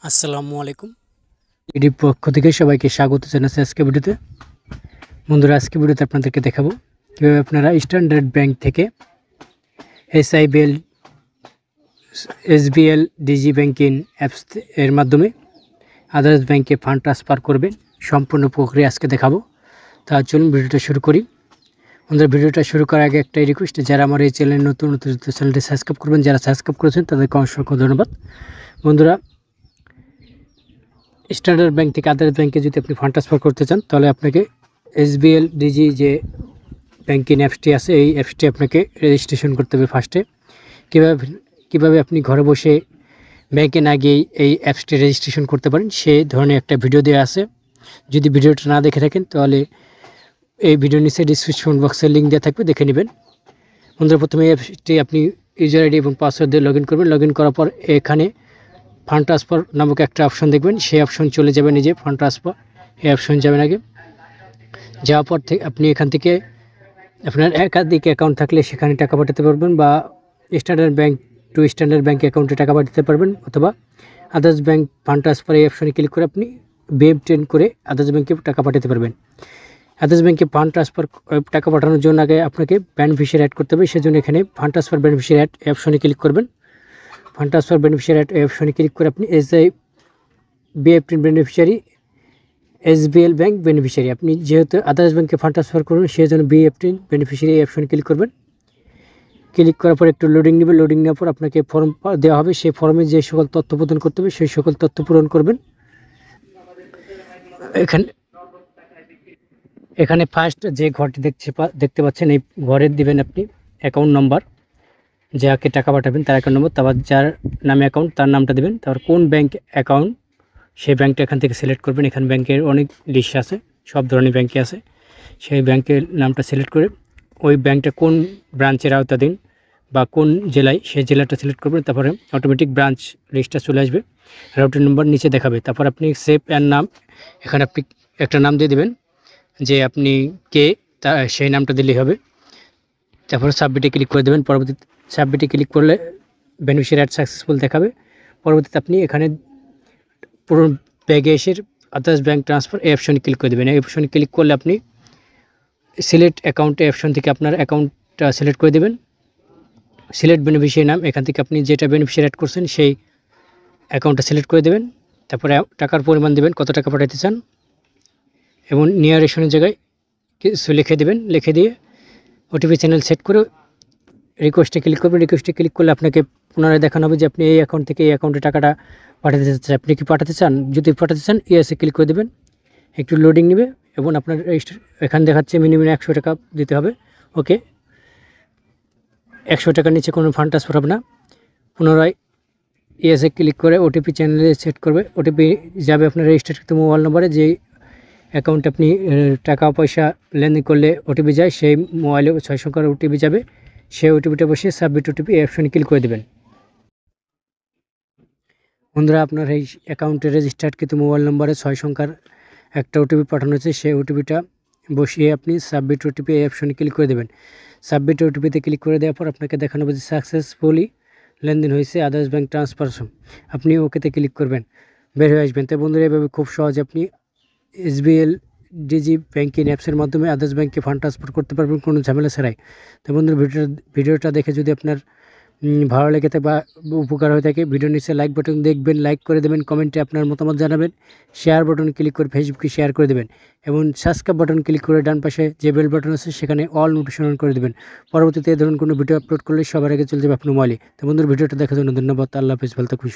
আসসালামু আলাইকুম। এটির পক্ষ থেকে সবাইকে স্বাগত জানাচ্ছি আজকে ভিডিওতে। বন্ধুরা, আজকে ভিডিওতে আপনাদেরকে দেখাবো কীভাবে আপনারা স্ট্যান্ডার্ড ব্যাংক থেকে SIBL, SBL, digi banking apps এর মাধ্যমে আদার্স ব্যাংকে ফান্ড ট্রান্সফার করবেন। সম্পূর্ণ প্রক্রিয়া আজকে দেখাবো। তা চলুন ভিডিওটা শুরু করি। বন্ধুরা, ভিডিওটা শুরু করার আগে একটা রিকোয়েস্ট, যারা আমার এই চ্যানেলে নতুন চ্যানেলটি সাবস্ক্রাইব করবেন, যারা সাবস্ক্রাইব করেছেন তাদেরকে অসংখ্য ধন্যবাদ। বন্ধুরা, স্ট্যান্ডার্ড ব্যাংক থেকে আদার্স ব্যাংকে যদি আপনি ফান্ড ট্রান্সফার করতে চান, তাহলে আপনাকে SBL, ডিজি যে ব্যাংকিং অ্যাপসটি আছে, এই অ্যাপসটি আপনাকে রেজিস্ট্রেশন করতে হবে ফার্স্টে। কীভাবে আপনি ঘরে বসে ব্যাংকে না গিয়েই এই অ্যাপসটি রেজিস্ট্রেশন করতে পারেন, সেই ধরনের একটা ভিডিও দেওয়া আছে। যদি ভিডিওটা না দেখে থাকেন তাহলে এই ভিডিওর নিচে ডিসক্রিপশন বক্সের লিঙ্ক দেওয়া থাকবে, দেখে নেবেন। বন্ধুরা, প্রথমে এই অ্যাপসটি আপনি ইউজার আইডি এবং পাসওয়ার্ড দিয়ে লগ ইন করবেন। লগ ইন করার পর এখানে ফান্ড ট্রান্সফার নামক একটা অপশন দেখবেন, সেই অপশন চলে যাবেন। এই যে ফান্ড ট্রান্সফার, এই অপশন যাবেন আগে। যাওয়ার পর থেকে আপনি এখান থেকে আপনার একাধিক অ্যাকাউন্ট থাকলে সেখানে টাকা পাঠাতে পারবেন, বা standard bank to standard bank অ্যাকাউন্টে টাকা পাঠাতে পারবেন, অথবা আদার্স ব্যাংক ফান্ড ট্রান্সফার এই অপশনে ক্লিক করে আপনি BM10 করে আদার্স ব্যাংকে টাকা পাঠাতে পারবেন। আদার্স ব্যাংকে ফান্ড ট্রান্সফার টাকা পাঠানোর জন্য আগে আপনাকে বেনিফিশিয়ারি অ্যাড করতে হবে। সেজন্য এখানে ফান্ড ট্রান্সফার বেনিফিশিয়ারি অ্যাড অপশনে ক্লিক করবেন। ফান্ড ট্রান্সফার বেনিফিশিয়ারি অপশনে ক্লিক করে আপনি BM10 beneficiary, SBL bank beneficiary, আপনি যেহেতু আদার্স ব্যাংকে ফান্ড ট্রান্সফার করবেন সেই জন্য BM10 বেনিফিশিয়ারি এই অপশনে ক্লিক করবেন। ক্লিক করার পর একটু লোডিং নেবে। লোডিং নেওয়ার পর আপনাকে ফর্ম দেওয়া হবে, সেই ফর্মে যে সকল তথ্য প্রদান করতে হবে সেই সকল তথ্য পূরণ করবেন। এখানে ফার্স্ট যে ঘরটি দেখতে পাচ্ছেন, এই ঘরে দিবেন আপনি অ্যাকাউন্ট নম্বর, যাকে টাকা পাঠাবেন তার অ্যাকাউন্ট নম্বর, তারপর যার নামে অ্যাকাউন্ট তার নামটা দেবেন, তারপর কোন ব্যাংক অ্যাকাউন্ট সেই ব্যাংকটা এখান থেকে সিলেক্ট করবেন। এখানে ব্যাংকের অনেক লিস্ট আছে, সব ধরনের ব্যাংকে আছে। সেই ব্যাংকের নামটা সিলেক্ট করে ওই ব্যাংকটা কোন ব্রাঞ্চের আওতাধীন বা কোন জেলায়, সেই জেলাটা সিলেক্ট করবেন। তারপরে অটোমেটিক ব্রাঞ্চ লিস্টটা চলে আসবে, রাউটের নম্বর নিচে দেখাবে। তারপর আপনি সেভ অ্যান্ড নাম, এখানে আপনি একটা নাম দিয়ে দেবেন যে আপনি কে, তা সেই নামটা দিলেই হবে। তারপর সাবমিটে ক্লিক করে দেবেন। পরবর্তীতে সাবমিটে ক্লিক করলে বেনিফিশিয়ারি অ্যাড সাকসেসফুল দেখাবে। পরবর্তীতে আপনি এখানে পুরো ব্যাগে এসে আদার্স ব্যাংক ট্রান্সফার এই অপশনে ক্লিক করে দেবেন। এই অপশনে ক্লিক করলে আপনি সিলেক্ট অ্যাকাউন্ট এই অপশন থেকে আপনার অ্যাকাউন্টটা সিলেক্ট করে দেবেন। সিলেক্ট বেনিফিশিয়ারি নাম, এখান থেকে আপনি যেটা বেনিফিশিয়ারি অ্যাড করছেন সেই অ্যাকাউন্টটা সিলেক্ট করে দেবেন। তারপরে টাকার পরিমাণ দেবেন, কত টাকা পাঠাতে চান, এবং নিয়ার রেশনের জায়গায় কিছু লিখে দেবেন। লিখে দিয়ে OTP চ্যানেল সেট করে রিকোয়েস্টে ক্লিক করবেন। রিকোয়েস্টে ক্লিক করলে আপনাকে পুনরায় দেখানো হবে যে আপনি এই অ্যাকাউন্ট থেকে এই অ্যাকাউন্টে টাকাটা পাঠাতে চাচ্ছেন। আপনি কি পাঠাতে চান? যদি পাঠাতে চান ইয়েসে ক্লিক করে দেবেন। একটু লোডিং নেবে এবং আপনার এখানে দেখাচ্ছে মিনিমাম 100 টাকা দিতে হবে। ওকে, 100 টাকার নিচে কোনো ফান্ড ট্রান্সফার হবে না। পুনরায় ইয়েসে ক্লিক করে OTP চ্যানেলে সেট করবে। OTP যাবে আপনার রেজিস্টার্ড মোবাইল নম্বরে, যেই অ্যাকাউন্টে আপনি টাকা পয়সা লেনদেন করলে OTP যায়, সেই মোবাইলে 6 সংখ্যার OTP যাবে। সেই OTPটা বসে সাবমিট OTP এই অপশনে ক্লিক করে দেবেন। বন্ধুরা, আপনার এই অ্যাকাউন্টে রেজিস্টার্ড কিন্তু মোবাইল নম্বরে 6 সংখ্যার একটা OTP পাঠানো হয়েছে, সেই OTPটা বসিয়ে আপনি সাবমিট OTP এই অপশনে ক্লিক করে দেবেন। সাবমিট OTPতে ক্লিক করে দেওয়ার পর আপনাকে দেখানো হবে যে সাকসেসফুলি লেনদেন হয়েছে আদার্স ব্যাংক ট্রান্সফার। আপনি ওকেতে ক্লিক করবেন, বের হয়ে আসবেন। তো বন্ধুরা, এভাবে খুব সহজে আপনি SBL, ডিজি ব্যাংকিং অ্যাপসের মাধ্যমে আদার্স ব্যাংকে ফান্ড ট্রান্সফার করতে পারবেন কোনো ঝামেলা ছাড়াই। তো বন্ধুরা, ভিডিওটা দেখে যদি আপনার ভালো লেগে থাকে বা উপকার হয়ে থাকে, ভিডিওর নিচে লাইক বাটন দেখবেন, লাইক করে দেবেন, কমেন্টে আপনার মতামত জানাবেন, শেয়ার বাটন ক্লিক করে ফেসবুকে শেয়ার করে দেবেন, এবং সাবস্ক্রাইব বাটন ক্লিক করে ডান পাশে যে বেল বাটন আছে সেখানে অল নোটিফিকেশন অন করে দেবেন। পরবর্তীতে এই ধরনের কোনো ভিডিও আপলোড করলে সবার আগে চলে যাবে আপনার মোবাইলে। তো বন্ধুরা, ভিডিওটা দেখার জন্য ধন্যবাদ। আল্লাহ হাফেজ, ভালো থাকুন।